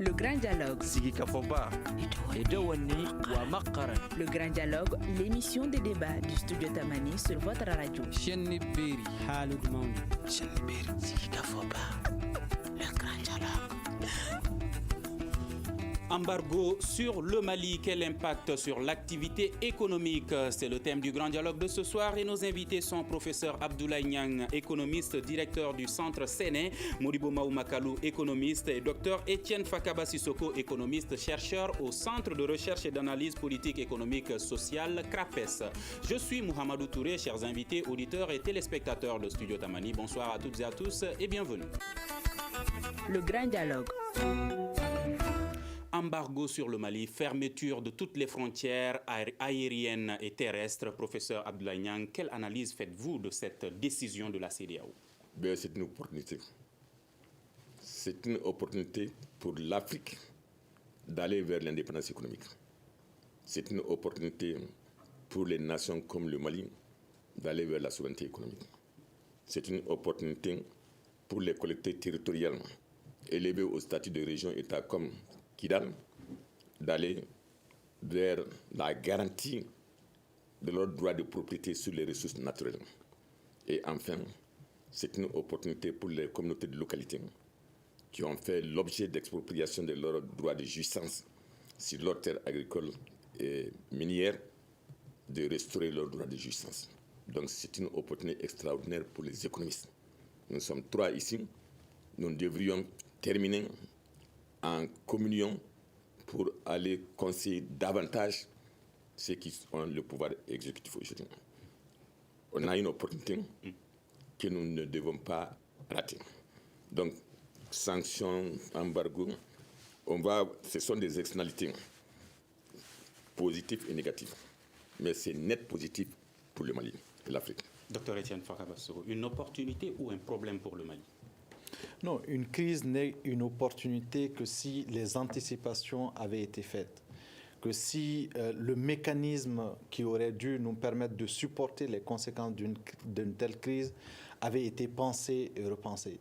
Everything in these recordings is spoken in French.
Le Grand Dialogue. Sigi Kafoba. Edouani Ouamakaran. Le Grand Dialogue, l'émission de débat du studio Tamani sur votre radio. Chenni Beri. Halud Mauni. Chenni Beri. Sigi Kafoba. Le Grand Dialogue. Embargo sur le Mali, quel impact sur l'activité économique? C'est le thème du grand dialogue de ce soir et nos invités sont professeur Abdoulaye Niang, économiste, directeur du centre Séné, Modibo Maoumakalou, économiste, et docteur Etienne Fakaba Sissoko, économiste, chercheur au Centre de recherche et d'analyse politique, économique, sociale, CRAPES. Je suis Mohamedou Touré, chers invités, auditeurs et téléspectateurs de Studio Tamani. Bonsoir à toutes et à tous et bienvenue. Le grand dialogue. Embargo sur le Mali, fermeture de toutes les frontières aériennes et terrestres. Professeur Abdoulaye Niang, quelle analyse faites-vous de cette décision de la CEDEAO? C'est une opportunité. C'est une opportunité pour l'Afrique d'aller vers l'indépendance économique. C'est une opportunité pour les nations comme le Mali d'aller vers la souveraineté économique. C'est une opportunité pour les collectivités territoriales élevées au statut de région-État comme Kidal, d'aller vers la garantie de leur droit de propriété sur les ressources naturelles. Et enfin, c'est une opportunité pour les communautés de localité qui ont fait l'objet d'expropriation de leurs droits de jouissance sur leurs terres agricoles et minières de restaurer leurs droits de jouissance. Donc c'est une opportunité extraordinaire pour les économistes. Nous sommes trois ici. Nous devrions terminer en communion pour aller conseiller davantage ceux qui ont le pouvoir exécutif aujourd'hui. On a une opportunité que nous ne devons pas rater. Donc, sanctions, embargo, ce sont des externalités positives et négatives. Mais c'est net positif pour le Mali et l'Afrique. Docteur Etienne Fakaba Sissoko, une opportunité ou un problème pour le Mali? Non, une crise n'est une opportunité que si les anticipations avaient été faites, que si le mécanisme qui aurait dû nous permettre de supporter les conséquences d'une telle crise avait été pensé et repensé.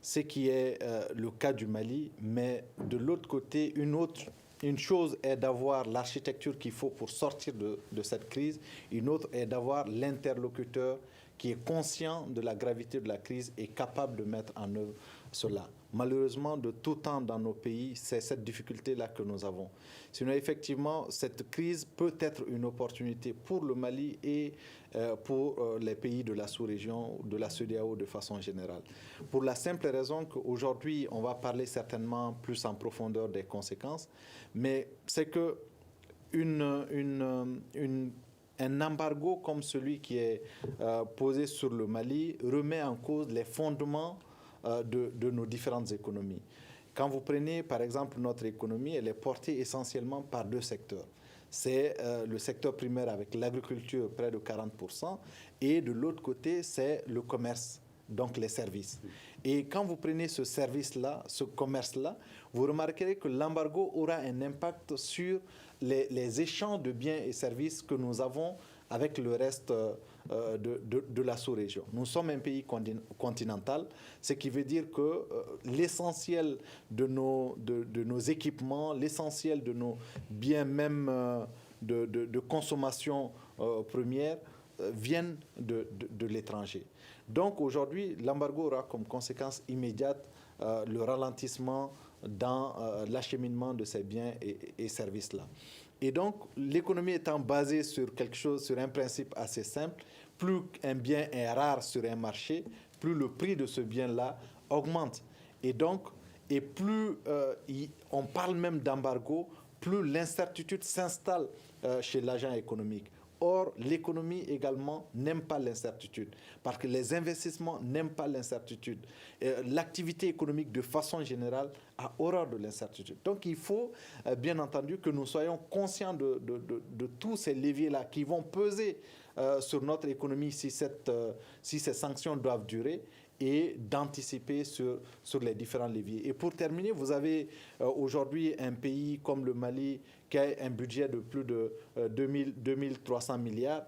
Ce qui est le cas du Mali, mais de l'autre côté, une chose est d'avoir l'architecture qu'il faut pour sortir de cette crise, une autre est d'avoir l'interlocuteur qui est conscient de la gravité de la crise et capable de mettre en œuvre cela. Malheureusement, de tout temps dans nos pays, c'est cette difficulté-là que nous avons. Sinon, effectivement, cette crise peut être une opportunité pour le Mali et pour les pays de la sous-région, de la CEDEAO de façon générale. Pour la simple raison qu'aujourd'hui, on va parler certainement plus en profondeur des conséquences, mais c'est que un embargo comme celui qui est posé sur le Mali remet en cause les fondements de nos différentes économies. Quand vous prenez par exemple notre économie, elle est portée essentiellement par deux secteurs. C'est le secteur primaire avec l'agriculture, près de 40%, et de l'autre côté, c'est le commerce, donc les services. Et quand vous prenez ce service-là, ce commerce-là, vous remarquerez que l'embargo aura un impact sur les échanges de biens et services que nous avons avec le reste de la sous-région. Nous sommes un pays continental, ce qui veut dire que l'essentiel de nos équipements, l'essentiel de nos biens même de consommation première, viennent de l'étranger. Donc aujourd'hui, l'embargo aura comme conséquence immédiate le ralentissement dans l'acheminement de ces biens et services-là. Et donc, l'économie étant basée sur quelque chose, sur un principe assez simple, plus un bien est rare sur un marché, plus le prix de ce bien-là augmente. Et donc, plus on parle même d'embargo, plus l'incertitude s'installe chez l'agent économique. Or, l'économie également n'aime pas l'incertitude, parce que les investissements n'aiment pas l'incertitude. L'activité économique, de façon générale, a horreur de l'incertitude. Donc, il faut, bien entendu, que nous soyons conscients de tous ces leviers-là qui vont peser sur notre économie si ces sanctions doivent durer, et d'anticiper sur les différents leviers. Et pour terminer, vous avez aujourd'hui un pays comme le Mali qui a un budget de plus de 2300 milliards,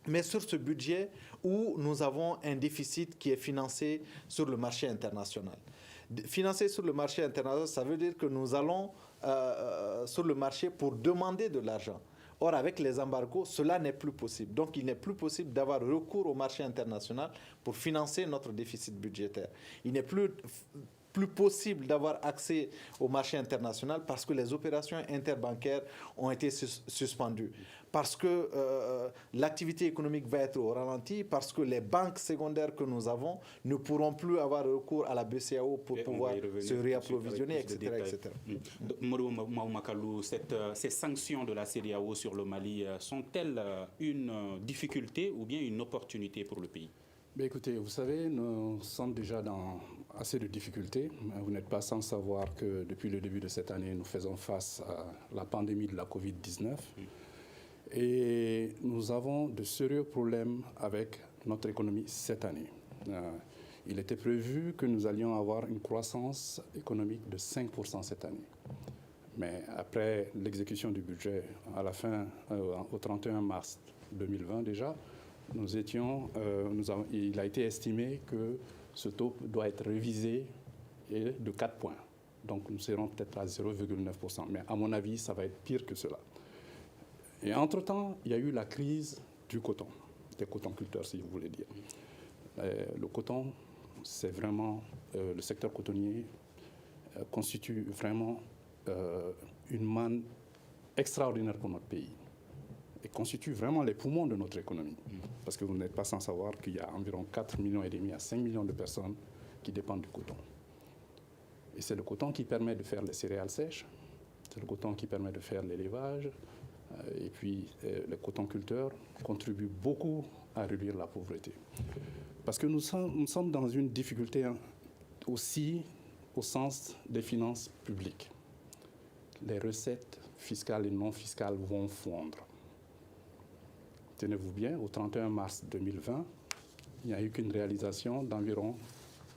mais sur ce budget où nous avons un déficit qui est financé sur le marché international. Financer sur le marché international, ça veut dire que nous allons sur le marché pour demander de l'argent. Or, avec les embargos, cela n'est plus possible. Donc, il n'est plus possible d'avoir recours au marché international pour financer notre déficit budgétaire. Il n'est plus possible d'avoir accès au marché international parce que les opérations interbancaires ont été suspendues, parce que l'activité économique va être au ralenti, parce que les banques secondaires que nous avons ne pourront plus avoir recours à la BCEAO pour pouvoir se réapprovisionner, etc. Modibo Mahamadou, ces sanctions de la CEDEAO sur le Mali sont-elles une difficulté ou bien une opportunité pour le pays? Mais écoutez, vous savez, nous sommes déjà dans assez de difficultés. Vous n'êtes pas sans savoir que depuis le début de cette année, nous faisons face à la pandémie de la Covid-19. Et nous avons de sérieux problèmes avec notre économie cette année. Il était prévu que nous allions avoir une croissance économique de 5% cette année. Mais après l'exécution du budget à la fin, au 31 mars 2020 déjà, il a été estimé que ce taux doit être révisé de 4 points. Donc nous serons peut-être à 0,9%. Mais à mon avis, ça va être pire que cela. Et entre-temps, il y a eu la crise du coton, des cotonculteurs, si vous voulez dire. Le coton, c'est vraiment, le secteur cotonnier constitue vraiment une manne extraordinaire pour notre pays. Et constitue vraiment les poumons de notre économie. Parce que vous n'êtes pas sans savoir qu'il y a environ 4,5 millions à 5 millions de personnes qui dépendent du coton. Et c'est le coton qui permet de faire les céréales sèches, c'est le coton qui permet de faire l'élevage, et puis les cotonculteurs contribuent beaucoup à réduire la pauvreté. Parce que nous sommes dans une difficulté aussi au sens des finances publiques. Les recettes fiscales et non fiscales vont fondre. Tenez-vous bien, au 31 mars 2020, il n'y a eu qu'une réalisation d'environ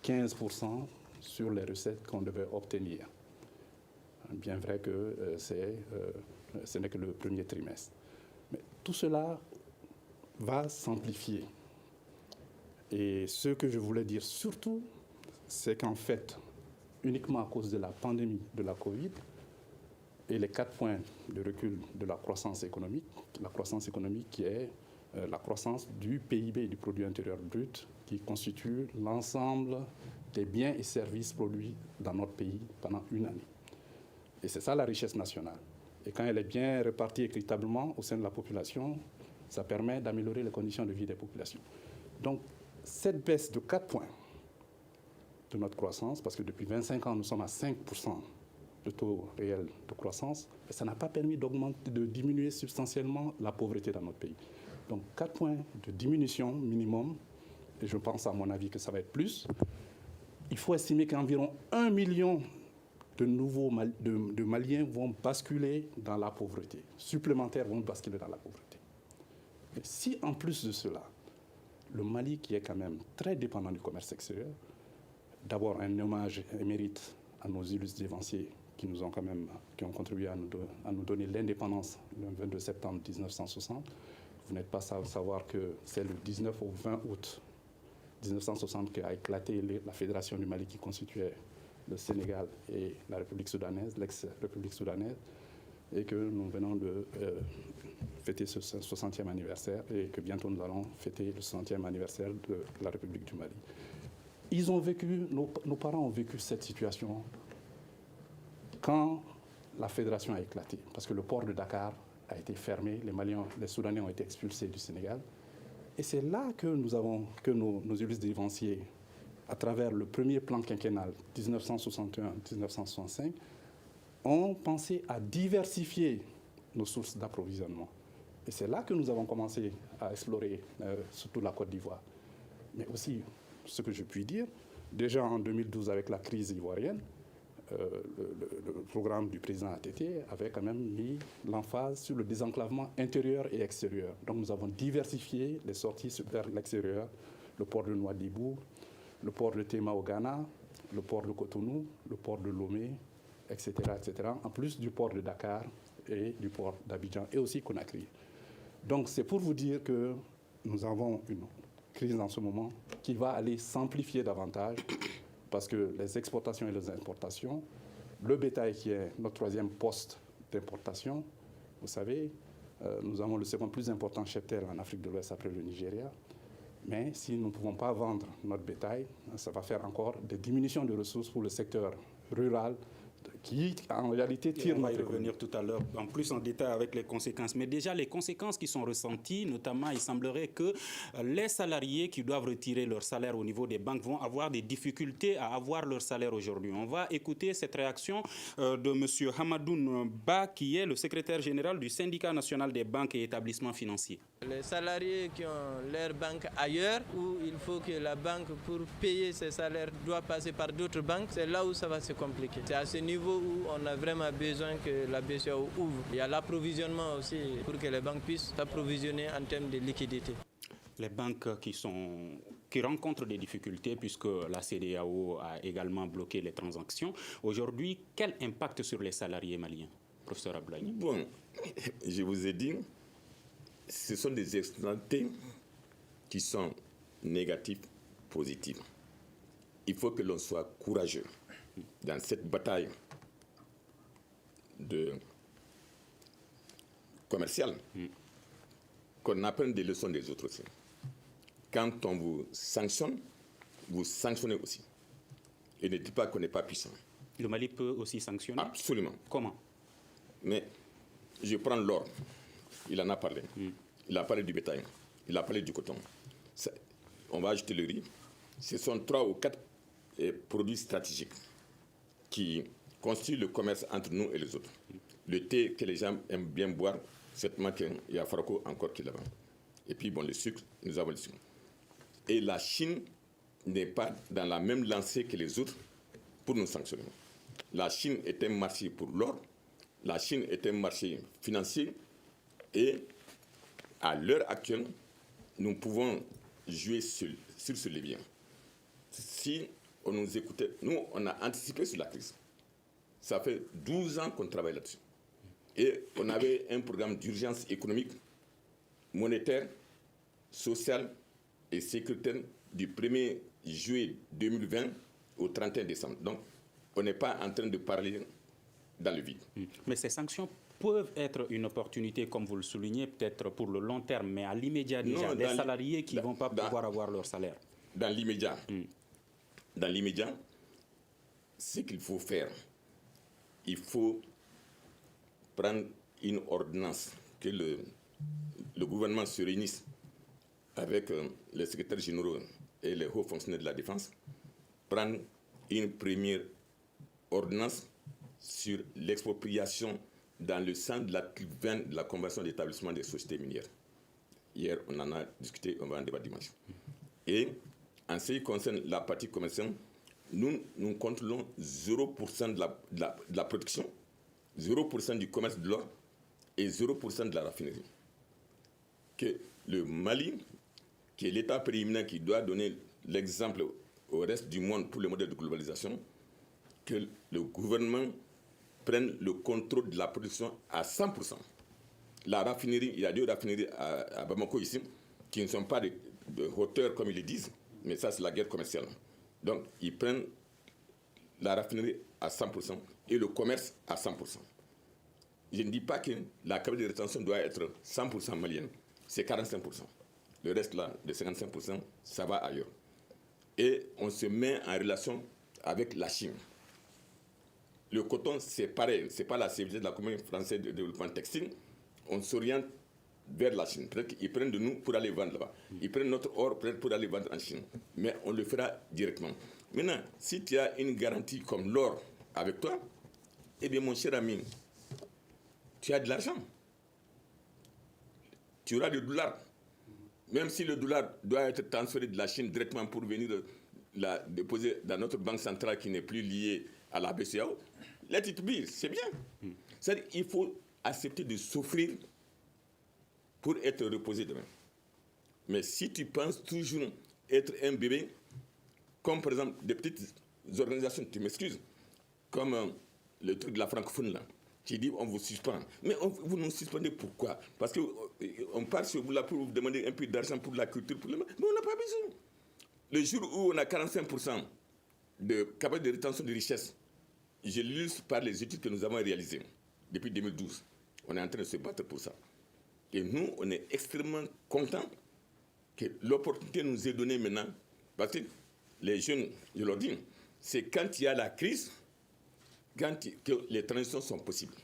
15% sur les recettes qu'on devait obtenir. Bien vrai que ce n'est que le premier trimestre. Mais tout cela va s'amplifier. Et ce que je voulais dire surtout, c'est qu'en fait, uniquement à cause de la pandémie de la Covid et les 4 points de recul de la croissance économique qui est la croissance du PIB, du produit intérieur brut, qui constitue l'ensemble des biens et services produits dans notre pays pendant une année. Et c'est ça la richesse nationale. Et quand elle est bien répartie équitablement au sein de la population, ça permet d'améliorer les conditions de vie des populations. Donc, cette baisse de 4 points de notre croissance, parce que depuis 25 ans, nous sommes à 5% de taux réel de croissance, et ça n'a pas permis de diminuer substantiellement la pauvreté dans notre pays. Donc 4 points de diminution minimum, et je pense à mon avis que ça va être plus. Il faut estimer qu'environ 1 million de Maliens vont basculer dans la pauvreté, supplémentaires vont basculer dans la pauvreté. Et si en plus de cela, le Mali, qui est quand même très dépendant du commerce extérieur, d'abord un hommage émérite à nos illustres dévanciers qui ont contribué à nous donner l'indépendance le 22 septembre 1960. Vous n'êtes pas sans savoir que c'est le 19 au 20 août 1960 qu'a éclaté la Fédération du Mali qui constituait le Sénégal et la République soudanaise, l'ex-République soudanaise, et que nous venons de fêter ce 60e anniversaire et que bientôt nous allons fêter le 60e anniversaire de la République du Mali. Nos parents ont vécu cette situation quand la fédération a éclaté, parce que le port de Dakar a été fermé, les Soudanais ont été expulsés du Sénégal. Et c'est là que nos illustres dévanciers, à travers le premier plan quinquennal 1961-1965, ont pensé à diversifier nos sources d'approvisionnement. Et c'est là que nous avons commencé à explorer surtout la Côte d'Ivoire. Mais aussi, ce que je puis dire, déjà en 2012 avec la crise ivoirienne, le programme du président ATT avait quand même mis l'emphase sur le désenclavement intérieur et extérieur. Donc nous avons diversifié les sorties vers l'extérieur, le port de Nouadhibou, le port de Tema au Ghana, le port de Cotonou, le port de Lomé, etc., etc., en plus du port de Dakar et du port d'Abidjan et aussi Conakry. Donc c'est pour vous dire que nous avons une crise en ce moment qui va aller s'amplifier davantage parce que les exportations et les importations, le bétail qui est notre troisième poste d'importation, vous savez, nous avons le second plus important cheptel en Afrique de l'Ouest après le Nigeria. Mais si nous ne pouvons pas vendre notre bétail, ça va faire encore des diminutions de ressources pour le secteur rural qui, en réalité, tire notre économie. On va y revenir tout à l'heure, en plus en détail avec les conséquences. Mais déjà, les conséquences qui sont ressenties, notamment, il semblerait que les salariés qui doivent retirer leur salaire au niveau des banques vont avoir des difficultés à avoir leur salaire aujourd'hui. On va écouter cette réaction de M. Hamadoun Ba, qui est le secrétaire général du syndicat national des banques et établissements financiers. Les salariés qui ont leur banque ailleurs, où il faut que la banque, pour payer ses salaires, doit passer par d'autres banques, c'est là où ça va se compliquer. C'est à ce niveau où on a vraiment besoin que la BCEAO ouvre. Il y a l'approvisionnement aussi pour que les banques puissent s'approvisionner en termes de liquidité. Les banques qui rencontrent des difficultés puisque la CEDEAO a également bloqué les transactions. Aujourd'hui, quel impact sur les salariés maliens, professeur Abdoulaye? Bon, je vous ai dit, ce sont des externalités qui sont négatives, positives. Il faut que l'on soit courageux dans cette bataille commerciale, qu'on apprenne des leçons des autres aussi. Quand on vous sanctionne, vous sanctionnez aussi. Et ne dites pas qu'on n'est pas puissant. Le Mali peut aussi sanctionner? Absolument. Comment? Mais je prends l'or. Il en a parlé. Il a parlé du bétail. Il a parlé du coton. On va ajouter le riz. Ce sont 3 ou 4 produits stratégiques qui constituent le commerce entre nous et les autres. Le thé que les gens aiment bien boire, certainement qu'il y a Farako encore qui là-bas. Et puis, bon, le sucre, nous avons le sucre. Et la Chine n'est pas dans la même lancée que les autres pour nous sanctionner. La Chine est un marché pour l'or. La Chine est un marché financier. Et à l'heure actuelle, nous pouvons jouer sur ce levier. Si on nous écoutait, nous, on a anticipé sur la crise. Ça fait 12 ans qu'on travaille là-dessus. Et on avait un programme d'urgence économique, monétaire, social et sécuritaire du 1er juillet 2020 au 31 décembre. Donc, on n'est pas en train de parler dans le vide. Mais ces sanctions peuvent être une opportunité, comme vous le soulignez, peut-être pour le long terme, mais à l'immédiat déjà, des salariés qui ne vont pas pouvoir avoir leur salaire. Dans l'immédiat, ce qu'il faut faire, il faut prendre une ordonnance, que le gouvernement se réunisse avec les secrétaires généraux et les hauts fonctionnaires de la défense, prendre une première ordonnance sur l'expropriation dans le sens de l'article 20 de la Convention d'établissement des sociétés minières. Hier, on en a discuté, on va en débattre dimanche. Et en ce qui concerne la partie commerciale, nous contrôlons 0% de la production, 0% du commerce de l'or et 0% de la raffinerie. Que le Mali, qui est l'État prééminent qui doit donner l'exemple au reste du monde pour le modèle de globalisation, que le gouvernement prenne le contrôle de la production à 100%. La raffinerie, il y a 2 raffineries à Bamako ici, qui ne sont pas de hauteur comme ils le disent, mais ça c'est la guerre commerciale. Donc ils prennent la raffinerie à 100% et le commerce à 100%. Je ne dis pas que la capacité de rétention doit être 100% malienne, c'est 45%. Le reste là, de 55%, ça va ailleurs. Et on se met en relation avec la Chine. Le coton, c'est pareil, c'est pas la CFDT de la Communauté française de développement textile. On s'oriente vers la Chine. Peut-être qu'ils prennent de nous pour aller vendre là-bas. Ils prennent notre or peut-être pour aller vendre en Chine. Mais on le fera directement. Maintenant, si tu as une garantie comme l'or avec toi, eh bien mon cher ami, tu as de l'argent. Tu auras du dollar. Même si le dollar doit être transféré de la Chine directement pour venir la déposer dans notre banque centrale qui n'est plus liée à la BCEAO, let it be, c'est bien. C'est-à-dire qu'il faut accepter de souffrir pour être reposé demain. Mais si tu penses toujours être un bébé, comme par exemple des petites organisations, tu m'excuses, comme le truc de la francophonie là, qui dit on vous suspend. Mais vous nous suspendez pourquoi? Parce qu'on part sur vous là pour vous demander un peu d'argent pour la culture, mais on n'a pas besoin. Le jour où on a 45% de capacité de rétention de richesse, je l'illustre par les études que nous avons réalisées depuis 2012. On est en train de se battre pour ça. Et nous, on est extrêmement contents que l'opportunité nous est donnée maintenant. Parce que les jeunes, je leur dis, c'est quand il y a la crise que les transitions sont possibles.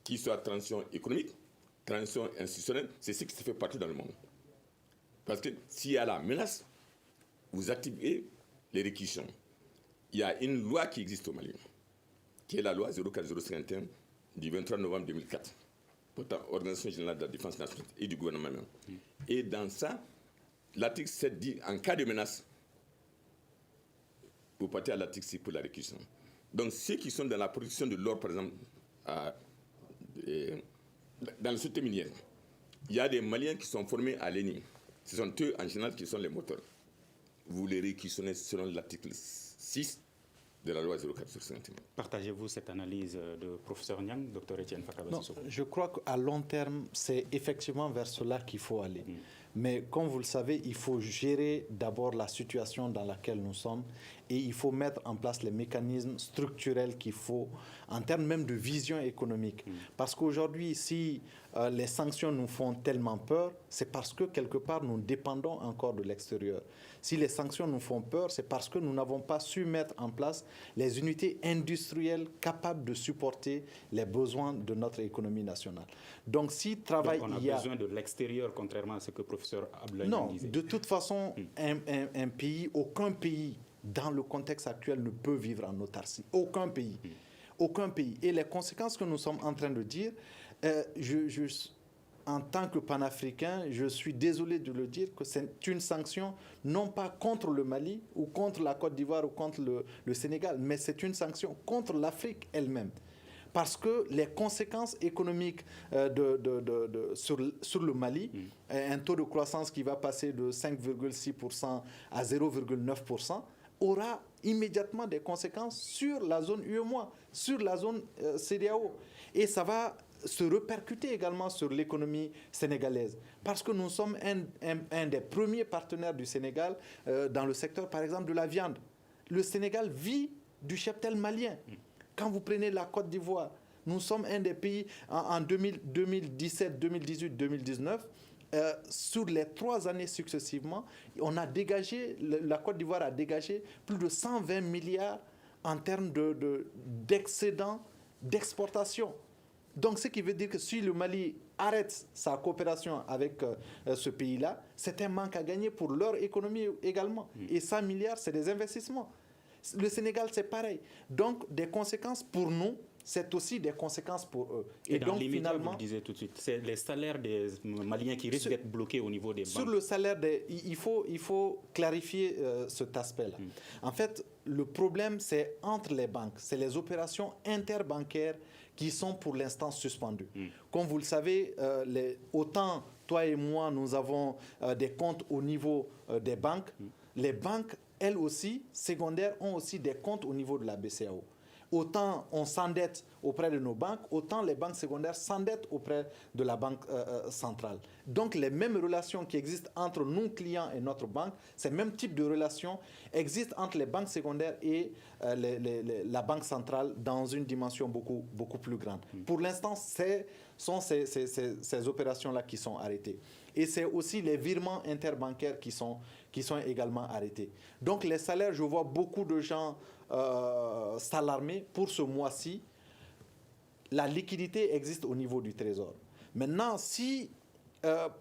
Qu'il soit transition économique, transition institutionnelle, c'est ce qui se fait partout dans le monde. Parce que s'il y a la menace, vous activez les réquisitions. Il y a une loi qui existe au Mali, qui est la loi 04051 du 23 novembre 2004, pourtant Organisation générale de la défense nationale et du gouvernement même. Et dans ça, l'article 7 dit, en cas de menace, vous partez à l'article 6 pour la réquisition. Donc ceux qui sont dans la production de l'or, par exemple, dans le secteur minier, il y a des Maliens qui sont formés à l'ENI. Ce sont eux, en général, qui sont les moteurs. Vous les réquisitionnez selon l'article 6 de la loi 04051. Partagez-vous cette analyse de professeur Niang, docteur Etienne Fakaba-Sissoko? Je crois qu'à long terme, c'est effectivement vers cela qu'il faut aller. Mais comme vous le savez, il faut gérer d'abord la situation dans laquelle nous sommes et il faut mettre en place les mécanismes structurels qu'il faut en termes même de vision économique. Parce qu'aujourd'hui, si les sanctions nous font tellement peur, c'est parce que quelque part nous dépendons encore de l'extérieur. Si les sanctions nous font peur, c'est parce que nous n'avons pas su mettre en place les unités industrielles capables de supporter les besoins de notre économie nationale. Donc si travail Donc on a besoin de l'extérieur, contrairement à ce que le professeur Abdoulaye disait. Non, de toute façon, un pays, aucun pays dans le contexte actuel ne peut vivre en autarcie. Aucun pays. Aucun pays. Et les conséquences que nous sommes en train de dire, en tant que panafricain, je suis désolé de le dire, que c'est une sanction non pas contre le Mali ou contre la Côte d'Ivoire ou contre le Sénégal, mais c'est une sanction contre l'Afrique elle-même. Parce que les conséquences économiques sur le Mali, un taux de croissance qui va passer de 5,6% à 0,9%, aura immédiatement des conséquences sur la zone UEMOA, sur la zone CEDEAO. Et ça va se répercuter également sur l'économie sénégalaise. Parce que nous sommes un des premiers partenaires du Sénégal dans le secteur, par exemple, de la viande. Le Sénégal vit du cheptel malien. Quand vous prenez la Côte d'Ivoire, nous sommes un des pays en 2017, 2018, 2019, sur les 3 années successivement, on a dégagé, la Côte d'Ivoire a dégagé plus de 120 milliards en termes d'excédents d'exportation. Donc, ce qui veut dire que si le Mali arrête sa coopération avec ce pays-là, c'est un manque à gagner pour leur économie également. Et 100 milliards, c'est des investissements. Le Sénégal, c'est pareil. Donc, des conséquences pour nous, c'est aussi des conséquences pour eux. Et dans donc, l'immédiat, vous le disiez tout de suite, c'est les salaires des Maliens qui risquent d'être bloqués au niveau des banques. Sur le salaire, il faut clarifier cet aspect-là. En fait, le problème, c'est entre les banques. C'est les opérations interbancaires qui sont pour l'instant suspendues. Comme vous le savez, autant toi et moi, nous avons des comptes au niveau des banques. Les banques, elles aussi, secondaires, ont aussi des comptes au niveau de la BCEAO. Autant on s'endette auprès de nos banques, autant les banques secondaires s'endettent auprès de la banque centrale. Donc les mêmes relations qui existent entre nos clients et notre banque, ces mêmes types de relations existent entre les banques secondaires et la banque centrale dans une dimension beaucoup plus grande. Pour l'instant, ce sont ces opérations-là qui sont arrêtées. Et c'est aussi les virements interbancaires qui sont également arrêtés. Donc les salaires, je vois beaucoup de gens s'alarmer pour ce mois-ci. La liquidité existe au niveau du Trésor. Maintenant, si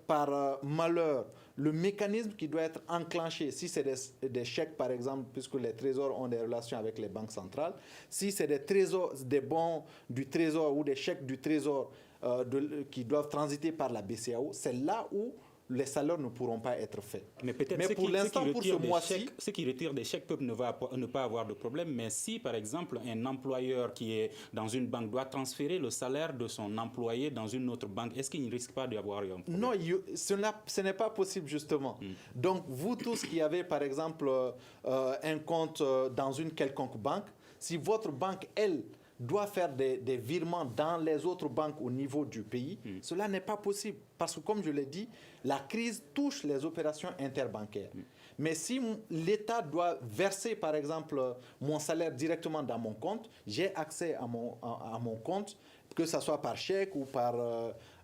par malheur, le mécanisme qui doit être enclenché, si c'est des chèques par exemple, puisque les trésors ont des relations avec les banques centrales, si c'est des bons du Trésor ou des chèques du Trésor qui doivent transiter par la BCEAO, c'est là où les salaires ne pourront pas être faits. Mais peut-être pour l'instant, pour ce mois-ci, ceux qui retirent des chèques peuvent ne pas avoir de problème. Mais si, par exemple, un employeur qui est dans une banque doit transférer le salaire de son employé dans une autre banque, est-ce qu'il ne risque pas d'y avoir un problème? Non, ce n'est pas possible, justement. Donc, vous tous qui avez, par exemple, un compte dans une quelconque banque, si votre banque, elle, doit faire des virements dans les autres banques au niveau du pays, cela n'est pas possible. Parce que, comme je l'ai dit, la crise touche les opérations interbancaires. Mais si l'État doit verser, par exemple, mon salaire directement dans mon compte, j'ai accès à mon compte, que ce soit par chèque ou par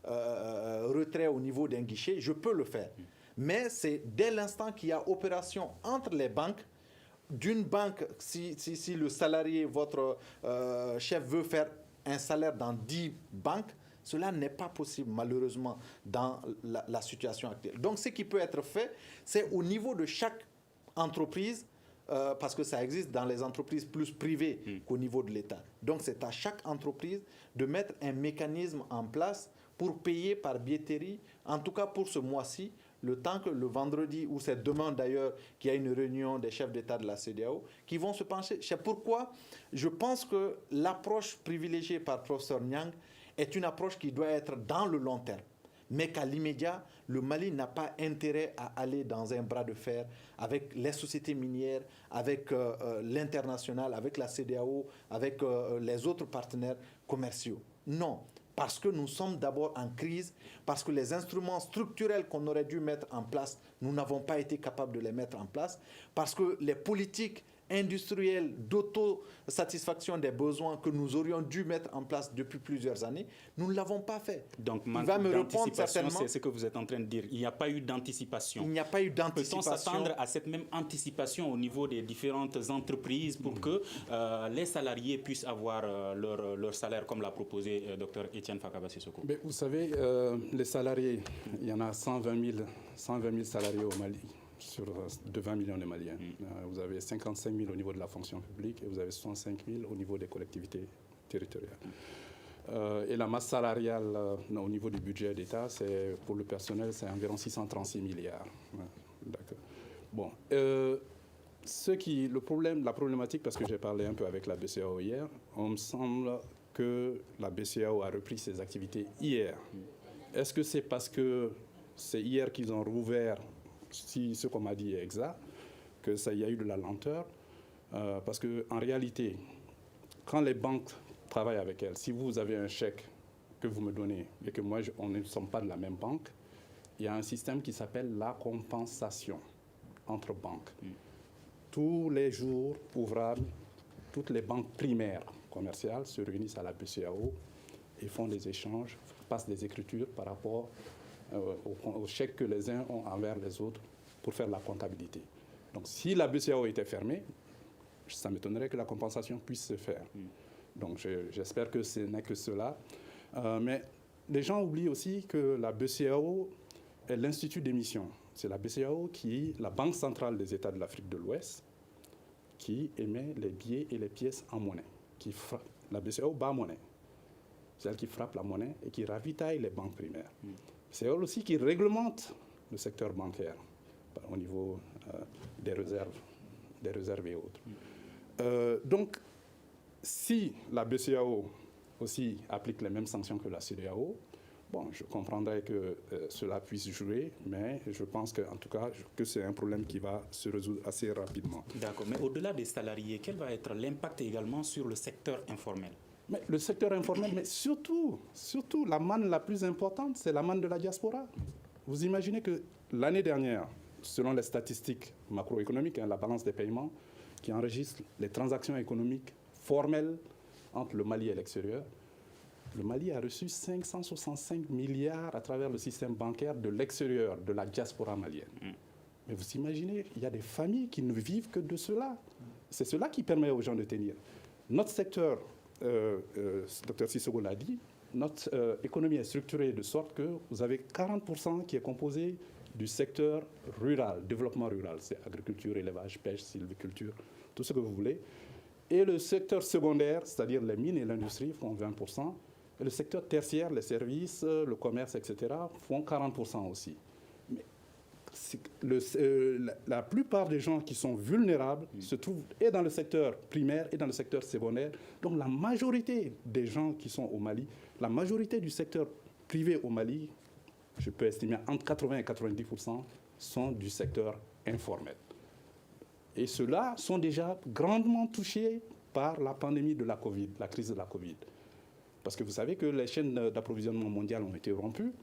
retrait au niveau d'un guichet, je peux le faire. Mais c'est dès l'instant qu'il y a opération entre les banques, d'une banque, si le salarié, votre chef veut faire un salaire dans 10 banques, cela n'est pas possible, malheureusement, dans la situation actuelle. Donc, ce qui peut être fait, c'est au niveau de chaque entreprise, parce que ça existe dans les entreprises plus privées qu'au niveau de l'État. Donc, c'est à chaque entreprise de mettre un mécanisme en place pour payer par billetterie, en tout cas pour ce mois-ci, le temps que le vendredi, ou c'est demain d'ailleurs, qu'il y a une réunion des chefs d'État de la CEDEAO, qui vont se pencher. C'est pourquoi je pense que l'approche privilégiée par le professeur Niang est une approche qui doit être dans le long terme. Mais qu'à l'immédiat, le Mali n'a pas intérêt à aller dans un bras de fer avec les sociétés minières, avec l'international, avec la CEDEAO, avec les autres partenaires commerciaux. Non. Parce que nous sommes d'abord en crise, parce que les instruments structurels qu'on aurait dû mettre en place, nous n'avons pas été capables de les mettre en place, parce que les politiques industrielles d'autosatisfaction des besoins que nous aurions dû mettre en place depuis plusieurs années, nous ne l'avons pas fait. Donc, manque d'anticipation, c'est ce que vous êtes en train de dire. Il n'y a pas eu d'anticipation. Il n'y a pas eu d'anticipation. Peut-on s'attendre à cette même anticipation au niveau des différentes entreprises pour que les salariés puissent avoir leur salaire, comme l'a proposé Dr Etienne Fakaba Sissoko? Mais vous savez, les salariés, il y en a 120 000 salariés au Mali. De 20 millions de Maliens. Vous avez 55 000 au niveau de la fonction publique et vous avez 65 000 au niveau des collectivités territoriales. Et la masse salariale au niveau du budget d'État, pour le personnel, c'est environ 636 milliards. D'accord. Bon. La problématique, parce que j'ai parlé un peu avec la BCEAO hier, on me semble que la BCEAO a repris ses activités hier. Est-ce que c'est parce que c'est hier qu'ils ont rouvert, si ce qu'on m'a dit est exact, que ça y a eu de la lenteur, parce qu'en réalité, quand les banques travaillent avec elles, si vous avez un chèque que vous me donnez et que moi, on ne sommes pas de la même banque, il y a un système qui s'appelle la compensation entre banques. Tous les jours ouvrables, toutes les banques primaires commerciales se réunissent à la BCEAO et font des échanges, passent des écritures par rapport aux chèques que les uns ont envers les autres pour faire la comptabilité. Donc si la BCEAO était fermée, ça m'étonnerait que la compensation puisse se faire. Donc j'espère que ce n'est que cela. Mais les gens oublient aussi que la BCEAO est l'institut d'émission. C'est la BCEAO qui est la Banque centrale des États de l'Afrique de l'Ouest qui émet les billets et les pièces en monnaie. La BCEAO bat monnaie. C'est elle qui frappe la monnaie et qui ravitaille les banques primaires. C'est elle aussi qui réglemente le secteur bancaire au niveau des réserves et autres. Donc, si la BCEAO aussi applique les mêmes sanctions que la CEDEAO, bon, je comprendrais que cela puisse jouer, mais je pense qu'en tout cas, que c'est un problème qui va se résoudre assez rapidement. D'accord, mais au-delà des salariés, quel va être l'impact également sur le secteur informel? Mais le secteur informel, mais surtout, la manne la plus importante, c'est la manne de la diaspora. Vous imaginez que l'année dernière, selon les statistiques macroéconomiques, la balance des paiements, qui enregistre les transactions économiques formelles entre le Mali et l'extérieur, le Mali a reçu 565 milliards à travers le système bancaire de l'extérieur, de la diaspora malienne. Mais vous imaginez, il y a des familles qui ne vivent que de cela. C'est cela qui permet aux gens de tenir. Notre secteur, Dr Sissoko l'a dit, notre économie est structurée de sorte que vous avez 40% qui est composé du secteur rural, développement rural. C'est agriculture, élevage, pêche, sylviculture, tout ce que vous voulez. Et le secteur secondaire, c'est-à-dire les mines et l'industrie, font 20%. Et le secteur tertiaire, les services, le commerce, etc., font 40% aussi. Mais la plupart des gens qui sont vulnérables se trouvent et dans le secteur primaire et dans le secteur secondaire. Donc la majorité des gens qui sont au Mali, la majorité du secteur privé au Mali, je peux estimer entre 80 et 90%, sont du secteur informel. Et ceux-là sont déjà grandement touchés par la pandémie de la Covid, la crise de la Covid. Parce que vous savez que les chaînes d'approvisionnement mondiales ont été rompues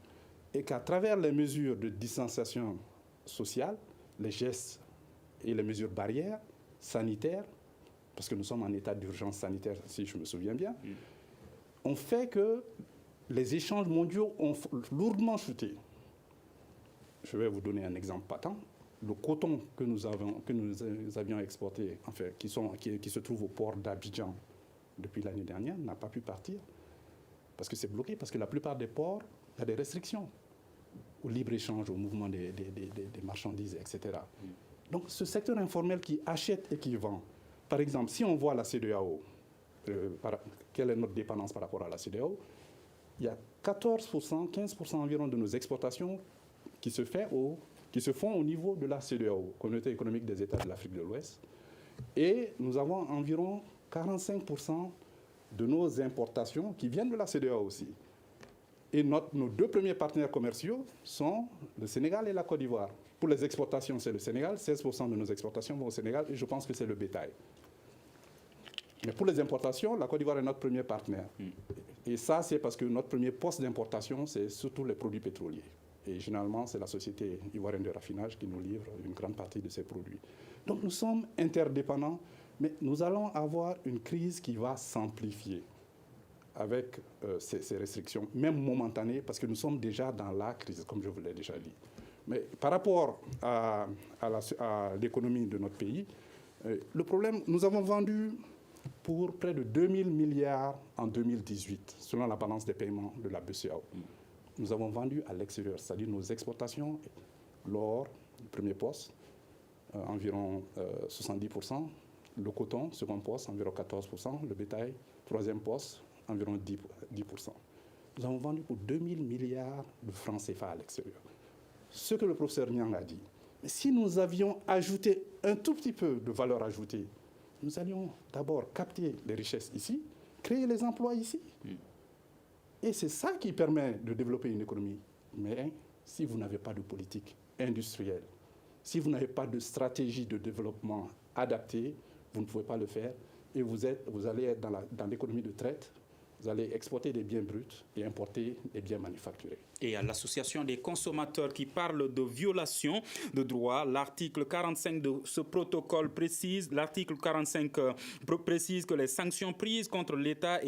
et qu'à travers les mesures de distanciation sociale, les gestes et les mesures barrières, sanitaires, parce que nous sommes en état d'urgence sanitaire, si je me souviens bien, ont fait que les échanges mondiaux ont lourdement chuté. Je vais vous donner un exemple patent. Le coton que nous avions exporté, enfin, qui se trouve au port d'Abidjan depuis l'année dernière, n'a pas pu partir. Parce que c'est bloqué, parce que la plupart des ports, il y a des restrictions au libre-échange, au mouvement des marchandises, etc. Donc ce secteur informel qui achète et qui vend, par exemple, si on voit la CEDEAO, quelle est notre dépendance par rapport à la CEDEAO, il y a 14%, 15% environ de nos exportations qui se font au niveau de la CEDEAO, Communauté économique des États de l'Afrique de l'Ouest. Et nous avons environ 45% de nos importations qui viennent de la CEDEAO aussi. Et nos deux premiers partenaires commerciaux sont le Sénégal et la Côte d'Ivoire. Pour les exportations, c'est le Sénégal. 16% de nos exportations vont au Sénégal et je pense que c'est le bétail. Mais pour les importations, la Côte d'Ivoire est notre premier partenaire. Et ça, c'est parce que notre premier poste d'importation, c'est surtout les produits pétroliers. Et généralement, c'est la société ivoirienne de raffinage qui nous livre une grande partie de ces produits. Donc nous sommes interdépendants, mais nous allons avoir une crise qui va s'amplifier avec ces restrictions, même momentanées, parce que nous sommes déjà dans la crise, comme je vous l'ai déjà dit. Mais par rapport à l'économie de notre pays, le problème, nous avons vendu pour près de 2000 milliards en 2018, selon la balance des paiements de la BCEAO. Nous avons vendu à l'extérieur, c'est-à-dire nos exportations, l'or, le premier poste, environ 70%, le coton, second poste, environ 14%, le bétail, troisième poste, environ 10%. Nous avons vendu pour 2000 milliards de francs CFA à l'extérieur. Ce que le professeur Niang a dit, mais si nous avions ajouté un tout petit peu de valeur ajoutée, nous allions d'abord capter les richesses ici, créer les emplois ici. Et c'est ça qui permet de développer une économie. Mais si vous n'avez pas de politique industrielle, si vous n'avez pas de stratégie de développement adaptée, vous ne pouvez pas le faire. Et vous allez être dans l'économie de traite. Vous allez exporter des biens bruts et importer des biens manufacturés. Et à l'association des consommateurs qui parle de violation de droits, l'article 45 de ce protocole précise, précise que les sanctions prises contre l'État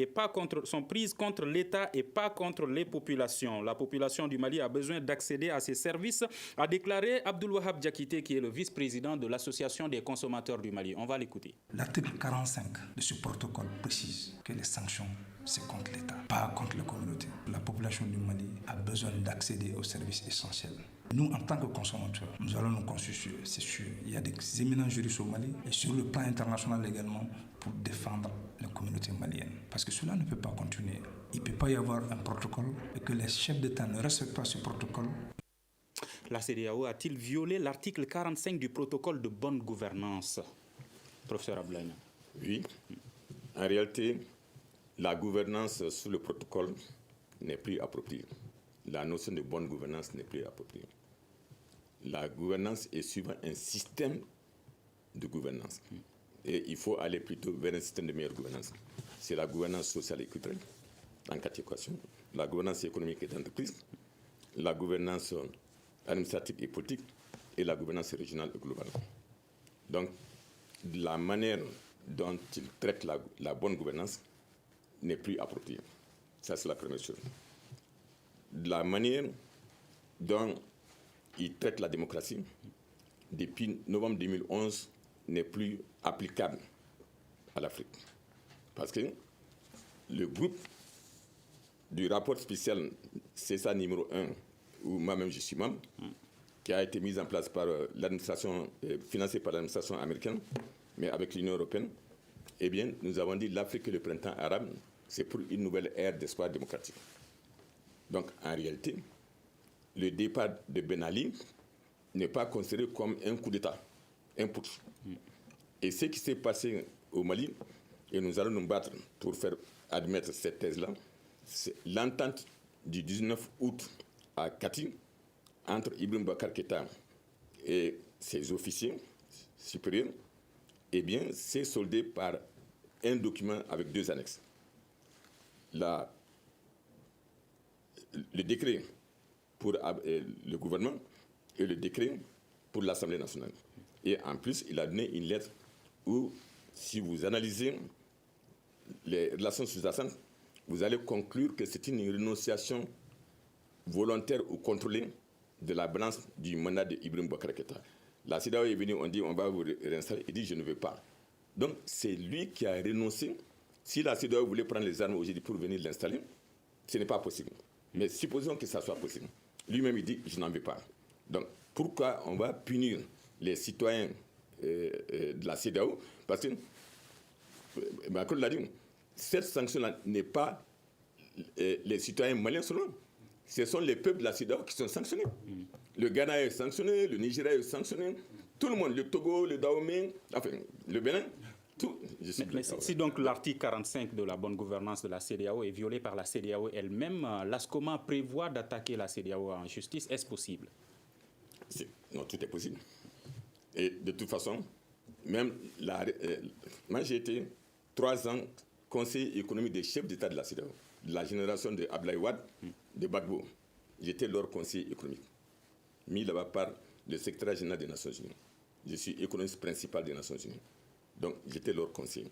sont prises contre l'État et pas contre les populations. La population du Mali a besoin d'accéder à ces services, a déclaré Abdulwahab Diakité, qui est le vice-président de l'association des consommateurs du Mali. On va l'écouter. L'article 45 de ce protocole précise que les sanctions, c'est contre l'État, pas contre la communauté. La population du Mali a besoin d'accéder aux services essentiels. Nous, en tant que consommateurs, nous allons nous constituer, c'est sûr. Il y a des éminents juristes au Mali et sur le plan international également pour défendre la communauté malienne. Parce que cela ne peut pas continuer. Il ne peut pas y avoir un protocole et que les chefs d'État ne respectent pas ce protocole. La CEDEAO a-t-il violé l'article 45 du protocole de bonne gouvernance? Professeur Abdoulaye. Oui. En réalité, la gouvernance sous le protocole n'est plus appropriée. La notion de bonne gouvernance n'est plus appropriée. La gouvernance est suivant un système de gouvernance. Et il faut aller plutôt vers un système de meilleure gouvernance. C'est la gouvernance sociale et culturelle, en quatre équations, la gouvernance économique et d'entreprise, la gouvernance administrative et politique, et la gouvernance régionale et globale. Donc, la manière dont il traite la bonne gouvernance n'est plus appropriée. Ça, c'est la première chose. La manière dont il traite la démocratie, depuis novembre 2011, n'est plus applicable à l'Afrique. Parce que le groupe du rapport spécial CSA numéro 1, où moi-même je suis membre, qui a été mis en place par l'administration, financé par l'administration américaine, mais avec l'Union européenne, eh bien, nous avons dit l'Afrique et le printemps arabe, c'est pour une nouvelle ère d'espoir démocratique. Donc, en réalité, le départ de Ben Ali n'est pas considéré comme un coup d'État, un putsch. Et ce qui s'est passé au Mali, et nous allons nous battre pour faire admettre cette thèse-là, c'est l'entente du 19 août à Kati entre Ibrahim Boubacar Keïta et ses officiers supérieurs, eh bien, c'est soldé par un document avec deux annexes. Le décret pour le gouvernement et le décret pour l'Assemblée nationale. Et en plus, il a donné une lettre où, si vous analysez les relations sous-jacentes, vous allez conclure que c'est une renonciation volontaire ou contrôlée de la balance du mandat d'Ibrahim Boubacar Keïta. La CEDEAO est venue, on dit on va vous réinstaller, il dit je ne veux pas. Donc c'est lui qui a renoncé. Si la CEDEAO voulait prendre les armes aujourd'hui pour venir l'installer, ce n'est pas possible. Mais supposons que ça soit possible. Lui-même il dit je n'en veux pas. Donc pourquoi on va punir les citoyens de la CEDEAO? Parce que Macron l'a dit, cette sanction-là n'est pas les citoyens maliens seulement. Ce sont les peuples de la CEDEAO qui sont sanctionnés. Le Ghana est sanctionné, le Nigeria est sanctionné, tout le monde, le Togo, le Dahomey, enfin, le Bénin, tout. Mais si donc l'article 45 de la bonne gouvernance de la CEDEAO est violé par la CEDEAO elle-même, l'ASCOMA prévoit d'attaquer la CEDEAO en justice. Est-ce possible? Non, tout est possible. Et de toute façon, même moi j'ai été 3 ans conseiller économique des chefs d'État de la CEDEAO, de la génération de Abdoulaye Wade, de Gbagbo. J'étais leur conseiller économique, mis là-bas par le secrétaire général des Nations Unies. Je suis économiste principal des Nations Unies. Donc j'étais leur conseiller.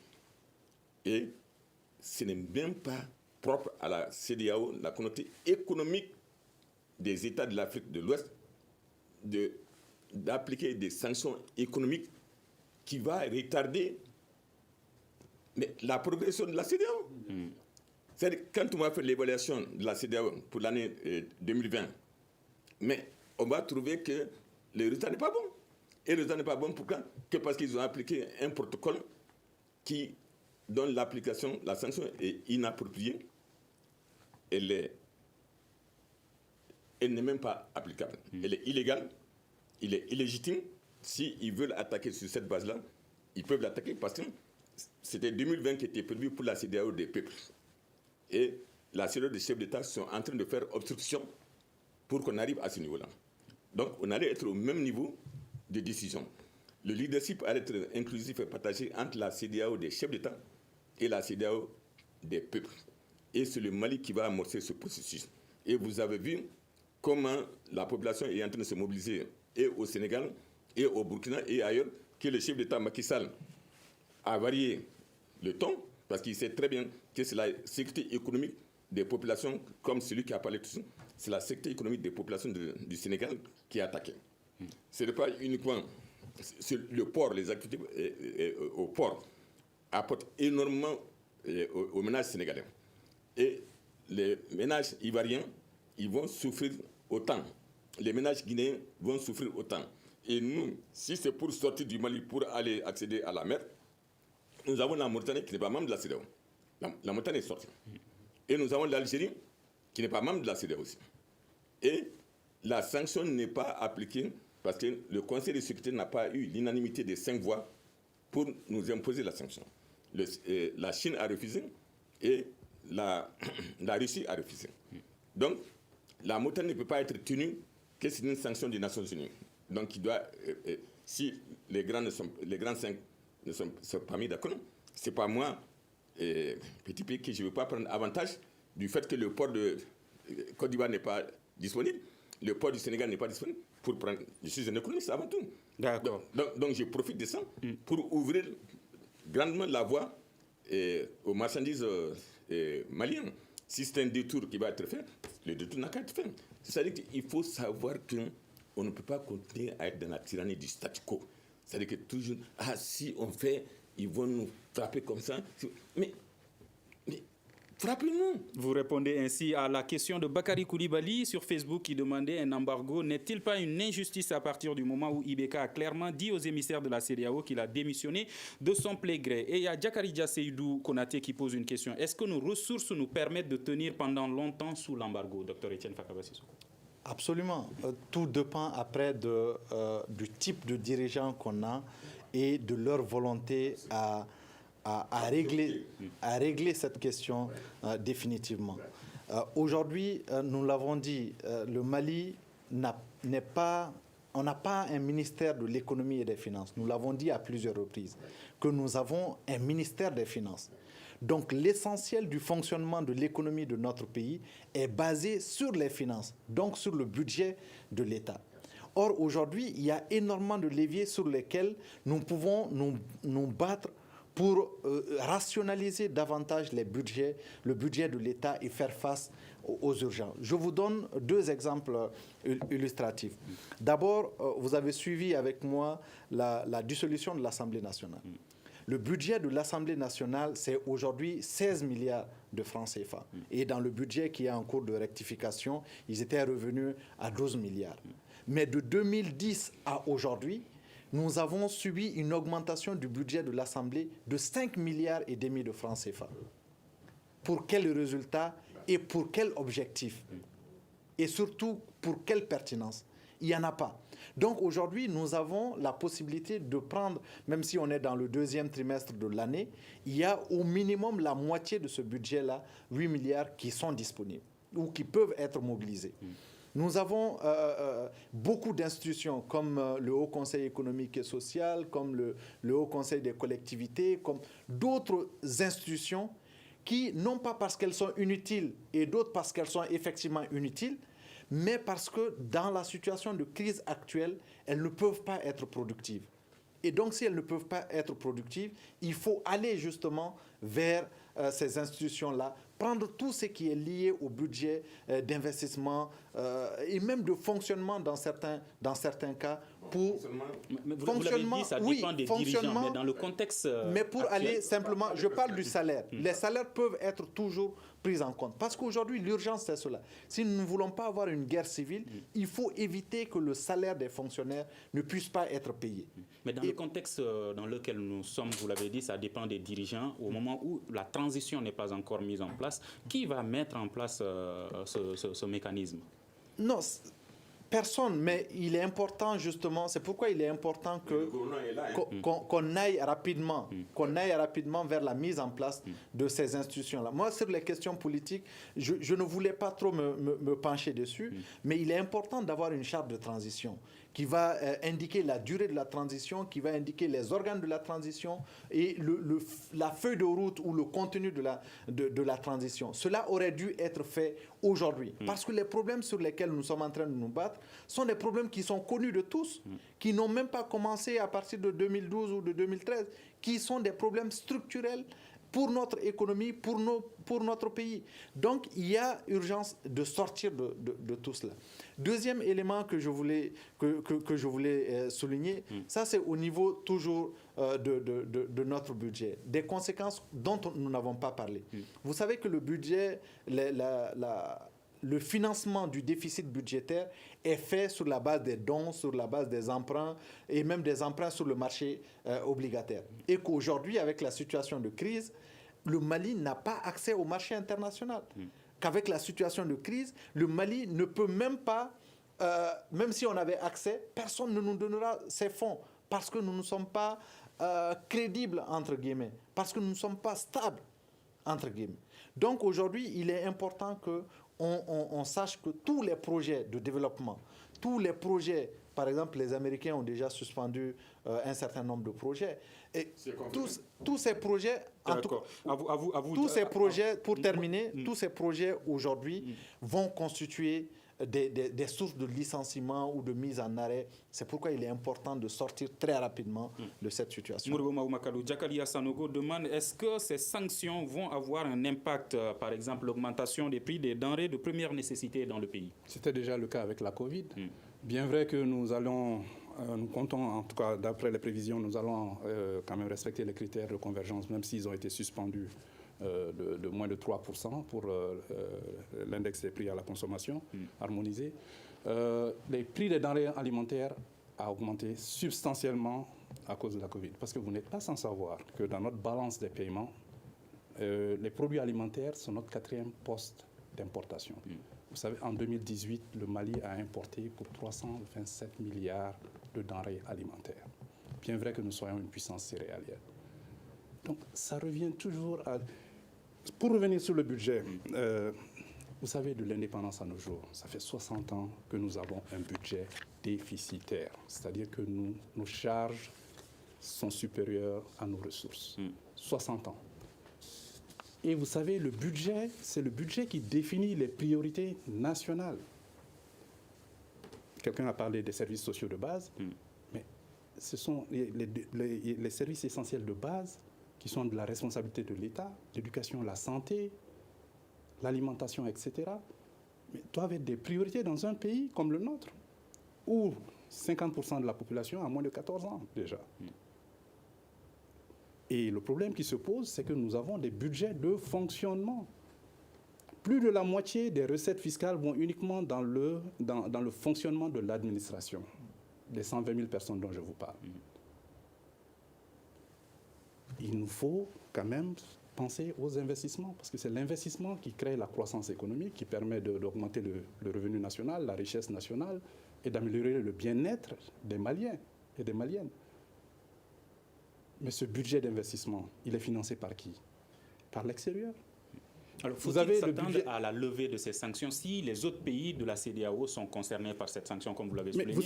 Et ce n'est même pas propre à la CEDEAO, la communauté économique des États de l'Afrique de l'Ouest, d'appliquer des sanctions économiques qui va retarder la progression de la CEDEAO. C'est-à-dire, quand on va faire l'évaluation de la CEDEAO pour l'année 2020, mais on va trouver que le résultat n'est pas bon. Et le résultat n'est pas bon pourquoi? Que parce qu'ils ont appliqué un protocole dont l'application, la sanction est inappropriée. Elle n'est même pas applicable. Elle est illégale, il est illégitime. S'ils veulent attaquer sur cette base-là, ils peuvent l'attaquer parce que c'était 2020 qui était prévu pour la CEDEAO des peuples. Et la CEDEAO des chefs d'État sont en train de faire obstruction pour qu'on arrive à ce niveau-là. Donc, on allait être au même niveau de décision. Le leadership allait être inclusif et partagé entre la CEDEAO des chefs d'État et la CEDEAO des peuples. Et c'est le Mali qui va amorcer ce processus. Et vous avez vu comment la population est en train de se mobiliser et au Sénégal, et au Burkina, et ailleurs, que le chef d'État Macky Sall a varié le ton, parce qu'il sait très bien que c'est la sécurité économique des populations, comme celui qui a parlé tout ça, c'est la sécurité économique des populations du Sénégal qui est attaquée. Ce n'est pas uniquement le port, les activités au port apportent énormément aux ménages sénégalais. Et les ménages ivoiriens, ils vont souffrir autant. Les ménages guinéens vont souffrir autant. Et nous, si c'est pour sortir du Mali, pour aller accéder à la mer, nous avons la Mauritanie qui n'est pas membre de la CEDEAO. La Mauritanie est sortie. Et nous avons l'Algérie qui n'est pas membre de la CEDEAO aussi. Et la sanction n'est pas appliquée parce que le Conseil de sécurité n'a pas eu l'unanimité des 5 voix pour nous imposer la sanction. La Chine a refusé et la Russie a refusé. Donc, la Mauritanie ne peut pas être tenue que c'est une sanction des Nations Unies. Donc, il doit, si les grands 5 ne sont pas mis d'accord, ce n'est pas moi, petit pays, que je ne veux pas prendre avantage du fait que le port de Côte d'Ivoire n'est pas disponible, le port du Sénégal n'est pas disponible pour prendre. Je suis un économiste avant tout. D'accord. Donc je profite de ça pour ouvrir grandement la voie aux marchandises maliennes. Si c'est un détour qui va être fait, le détour n'a qu'à être fait. C'est-à-dire qu'il faut savoir qu'on ne peut pas continuer à être dans la tyrannie du statu quo. C'est-à-dire que toujours, si on fait, ils vont nous frapper comme ça. Mais frappez-nous. Vous répondez ainsi à la question de Bakary Koulibaly sur Facebook qui demandait un embargo. N'est-il pas une injustice à partir du moment où IBK a clairement dit aux émissaires de la CEDEAO qu'il a démissionné de son plein gré? Et il y a Djakaridja Seydou Konaté qui pose une question. Est-ce que nos ressources nous permettent de tenir pendant longtemps sous l'embargo, Dr Etienne Fakabassissou? Absolument. Tout dépend après du type de dirigeants qu'on a et de leur volonté à régler cette question définitivement. Aujourd'hui, nous l'avons dit, le Mali on n'a pas un ministère de l'économie et des finances. Nous l'avons dit à plusieurs reprises, que nous avons un ministère des finances. Donc l'essentiel du fonctionnement de l'économie de notre pays est basé sur les finances, donc sur le budget de l'État. Or, aujourd'hui, il y a énormément de leviers sur lesquels nous pouvons nous battre pour rationaliser davantage le budget de l'État et faire face aux urgences. Je vous donne 2 exemples illustratifs. D'abord, vous avez suivi avec moi la dissolution de l'Assemblée nationale. Le budget de l'Assemblée nationale, c'est aujourd'hui 16 milliards de francs CFA. Et dans le budget qui est en cours de rectification, ils étaient revenus à 12 milliards. Mais de 2010 à aujourd'hui, nous avons subi une augmentation du budget de l'Assemblée de 5 milliards et demi de francs CFA. Pour quel résultat et pour quel objectif? Et surtout, pour quelle pertinence? Il n'y en a pas. Donc aujourd'hui, nous avons la possibilité de prendre, même si on est dans le 2e trimestre de l'année, il y a au minimum la moitié de ce budget-là, 8 milliards, qui sont disponibles ou qui peuvent être mobilisés. Nous avons beaucoup d'institutions comme le Haut Conseil économique et social, comme le Haut Conseil des collectivités, comme d'autres institutions qui, non pas parce qu'elles sont inutiles et d'autres parce qu'elles sont effectivement inutiles, mais parce que dans la situation de crise actuelle, elles ne peuvent pas être productives. Et donc, si elles ne peuvent pas être productives, il faut aller justement vers ces institutions-là, prendre tout ce qui est lié au budget d'investissement et même de fonctionnement dans certains cas pour vous l'avez dit, ça dépend des dirigeants, mais dans le contexte mais pour actuel, aller simplement, je parle du salaire. Les salaires peuvent être toujours pris en compte. Parce qu'aujourd'hui, l'urgence, c'est cela. Si nous ne voulons pas avoir une guerre civile, il faut éviter que le salaire des fonctionnaires ne puisse pas être payé. Mais dans le contexte dans lequel nous sommes, vous l'avez dit, ça dépend des dirigeants. Au moment où la transition n'est pas encore mise en place, qui va mettre en place ce mécanisme? Non, personne, mais il est important justement, c'est pourquoi il est important qu'on aille rapidement, vers la mise en place de ces institutions-là. Moi, sur les questions politiques, je ne voulais pas trop me pencher dessus, mais il est important d'avoir une charte de transition qui va indiquer la durée de la transition, qui va indiquer les organes de la transition et la feuille de route ou le contenu de la transition. Cela aurait dû être fait aujourd'hui. Parce que les problèmes sur lesquels nous sommes en train de nous battre sont des problèmes qui sont connus de tous, qui n'ont même pas commencé à partir de 2012 ou de 2013, qui sont des problèmes structurels pour notre économie, pour notre pays. Donc, il y a urgence de sortir de tout cela. Deuxième élément que je voulais souligner, ça c'est au niveau toujours de notre budget, des conséquences dont nous n'avons pas parlé. Vous savez que le budget, le financement du déficit budgétaire est fait sur la base des dons, sur la base des emprunts et même des emprunts sur le marché obligataire. Et qu'aujourd'hui, avec la situation de crise, le Mali n'a pas accès au marché international. Qu'avec la situation de crise, le Mali ne peut même pas, même si on avait accès, personne ne nous donnera ces fonds parce que nous ne sommes pas crédibles, entre guillemets, parce que nous ne sommes pas stables, entre guillemets. Donc aujourd'hui, il est important qu'on sache que tous les projets de développement, tous les projets, par exemple, les Américains ont déjà suspendu un certain nombre de projets. Et tous ces projets, en tout cas, tous ces projets, pour terminer, tous ces projets aujourd'hui vont constituer des sources de licenciement ou de mise en arrêt. C'est pourquoi il est important de sortir très rapidement de cette situation. Mourgo Maoumakalo, Djakalia Sanogo demande, est-ce que ces sanctions vont avoir un impact, par exemple l'augmentation des prix des denrées de première nécessité dans le pays? C'était déjà le cas avec la Covid. Bien vrai que nous comptons, en tout cas d'après les prévisions, nous allons quand même respecter les critères de convergence, même s'ils ont été suspendus de moins de 3% pour l'index des prix à la consommation harmonisé. Les prix des denrées alimentaires ont augmenté substantiellement à cause de la Covid. Parce que vous n'êtes pas sans savoir que dans notre balance des paiements, les produits alimentaires sont notre 4e poste d'importation. Vous savez, en 2018, le Mali a importé pour 327 milliards de denrées alimentaires. Bien vrai que nous soyons une puissance céréalière. Donc, ça revient toujours à... Pour revenir sur le budget, vous savez, de l'indépendance à nos jours, ça fait 60 ans que nous avons un budget déficitaire. C'est-à-dire que nos charges sont supérieures à nos ressources. 60 ans. Et vous savez, le budget, c'est le budget qui définit les priorités nationales. quelqu'un a parlé des services sociaux de base, mais ce sont les services essentiels de base qui sont de la responsabilité de l'État, l'éducation, la santé, l'alimentation, etc., mais doivent être des priorités dans un pays comme le nôtre, où 50% de la population a moins de 14 ans déjà. Et le problème qui se pose, c'est que nous avons des budgets de fonctionnement. Plus de la moitié des recettes fiscales vont uniquement dans le fonctionnement de l'administration, des 120 000 personnes dont je vous parle. Il nous faut quand même penser aux investissements, parce que c'est l'investissement qui crée la croissance économique, qui permet d'augmenter le revenu national, la richesse nationale, et d'améliorer le bien-être des Maliens et des Maliennes. Mais ce budget d'investissement, il est financé par qui? Par l'extérieur. Alors, faut-il s'attendre à la levée de ces sanctions si les autres pays de la CEDEAO sont concernés par cette sanction, comme vous l'avez souligné?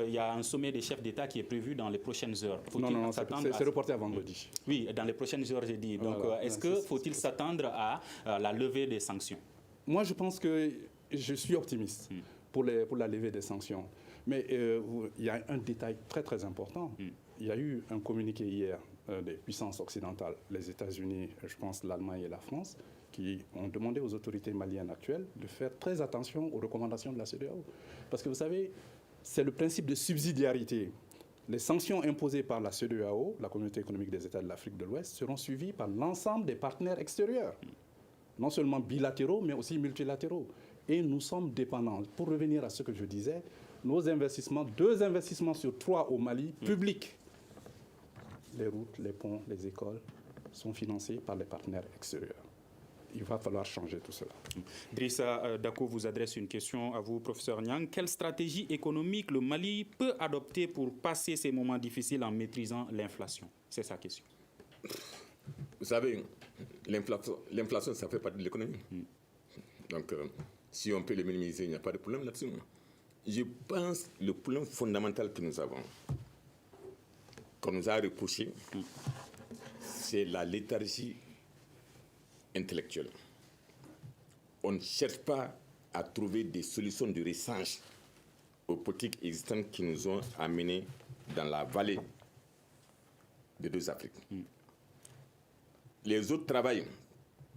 Il y a un sommet des chefs d'État qui est prévu dans les prochaines heures. Non, c'est reporté à vendredi. Oui, dans les prochaines heures, j'ai dit. Donc, faut-il s'attendre à la levée des sanctions? Moi, je pense que je suis optimiste pour la levée des sanctions. Mais il y a un détail très, très important. Il y a eu un communiqué hier des puissances occidentales, les États-Unis, je pense l'Allemagne et la France, qui ont demandé aux autorités maliennes actuelles de faire très attention aux recommandations de la CEDEAO. Parce que vous savez, c'est le principe de subsidiarité. Les sanctions imposées par la CEDEAO, la Communauté économique des États de l'Afrique de l'Ouest, seront suivies par l'ensemble des partenaires extérieurs, non seulement bilatéraux, mais aussi multilatéraux. Et nous sommes dépendants. Pour revenir à ce que je disais, nos investissements, 2 investissements sur 3 au Mali, publics, les routes, les ponts, les écoles, sont financés par les partenaires extérieurs. Il va falloir changer tout cela. Drissa Dako vous adresse une question à vous, professeur Niang. Quelle stratégie économique le Mali peut adopter pour passer ces moments difficiles en maîtrisant l'inflation? C'est sa question. Vous savez, l'inflation, ça fait partie de l'économie. Donc, si on peut le minimiser, il n'y a pas de problème là-dessus. Je pense que le problème fondamental que nous avons, qu'on nous a reproché, c'est la léthargie intellectuelle. On ne cherche pas à trouver des solutions de rechange aux politiques existantes qui nous ont amenés dans la vallée des 2 Afriques. Les autres travaillent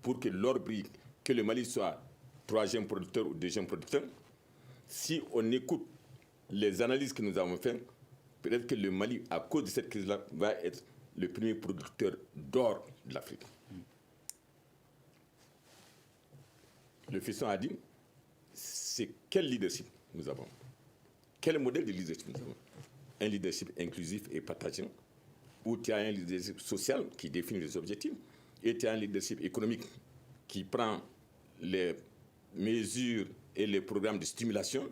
pour que l'or brille, que le Mali soit 3e producteur ou 2e producteur. Si on écoute les analyses que nous avons faites, peut-être que le Mali, à cause de cette crise-là, va être le premier producteur d'or de l'Afrique. Le fiston a dit, c'est quel leadership nous avons? Quel modèle de leadership nous avons? Un leadership inclusif et partagé, où tu as un leadership social qui définit les objectifs, et tu as un leadership économique qui prend les mesures et les programmes de stimulation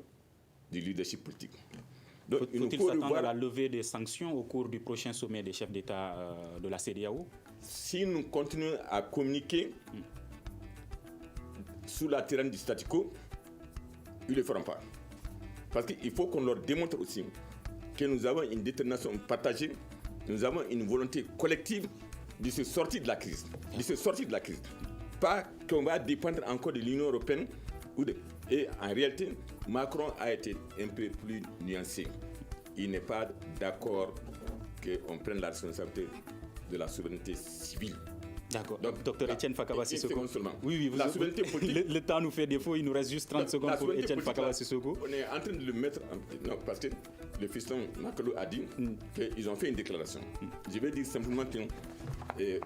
du leadership politique. Faut-il s'attendre à la levée des sanctions au cours du prochain sommet des chefs d'État de la CEDEAO? Si nous continuons à communiquer sous la tyrannie du statu quo, ils ne le feront pas. Parce qu'il faut qu'on leur démontre aussi que nous avons une détermination partagée, nous avons une volonté collective de se sortir de la crise. Pas qu'on va dépendre encore de l'Union européenne. Et en réalité, Macron a été un peu plus nuancé. Il n'est pas d'accord qu'on prenne la responsabilité de la souveraineté civile. D'accord. Donc, Dr Etienne Fakaba Sissoko. Oui, la souveraineté politique. Le temps nous fait défaut, il nous reste juste 30 secondes pour Etienne Fakaba Sissoko. On est en train de le mettre en... Non, parce que le fiston Macron a dit qu'ils ont fait une déclaration. Je vais dire simplement que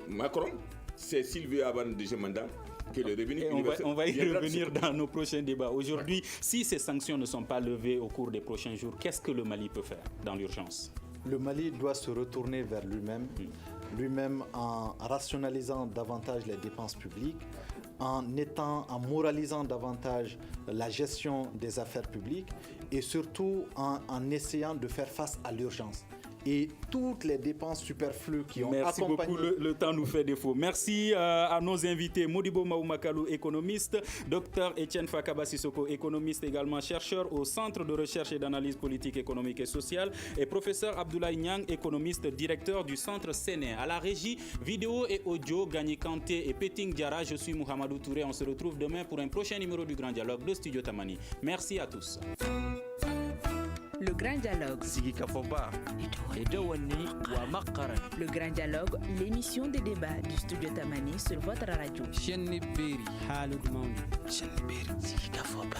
Macron, c'est s'il veut avoir un deuxième mandat, que le revenu on va y revenir dans nos prochains débats. Aujourd'hui, si ces sanctions ne sont pas levées au cours des prochains jours, qu'est-ce que le Mali peut faire dans l'urgence? Le Mali doit se retourner vers lui-même en rationalisant davantage les dépenses publiques, en moralisant davantage la gestion des affaires publiques et surtout en essayant de faire face à l'urgence. Et toutes les dépenses superflues qui ont accompagné... Merci beaucoup, le temps nous fait défaut. Merci à nos invités, Modibo Maoumakalou, économiste, Dr Etienne Fakaba Sissoko, économiste également chercheur au Centre de recherche et d'analyse politique, économique et sociale, et professeur Abdoulaye Niang, économiste, directeur du Centre Séné. À la régie, vidéo et audio, Gagné Kanté et Peting Diarra, je suis Mohamedou Touré. On se retrouve demain pour un prochain numéro du Grand Dialogue de Studio Tamani. Merci à tous. Le Grand Dialogue. Sigi Kafoba. Edouani wa Makaran. Le Grand Dialogue, l'émission des débats du studio Tamani sur votre radio. Chenni Beri. Sigi Kafoba.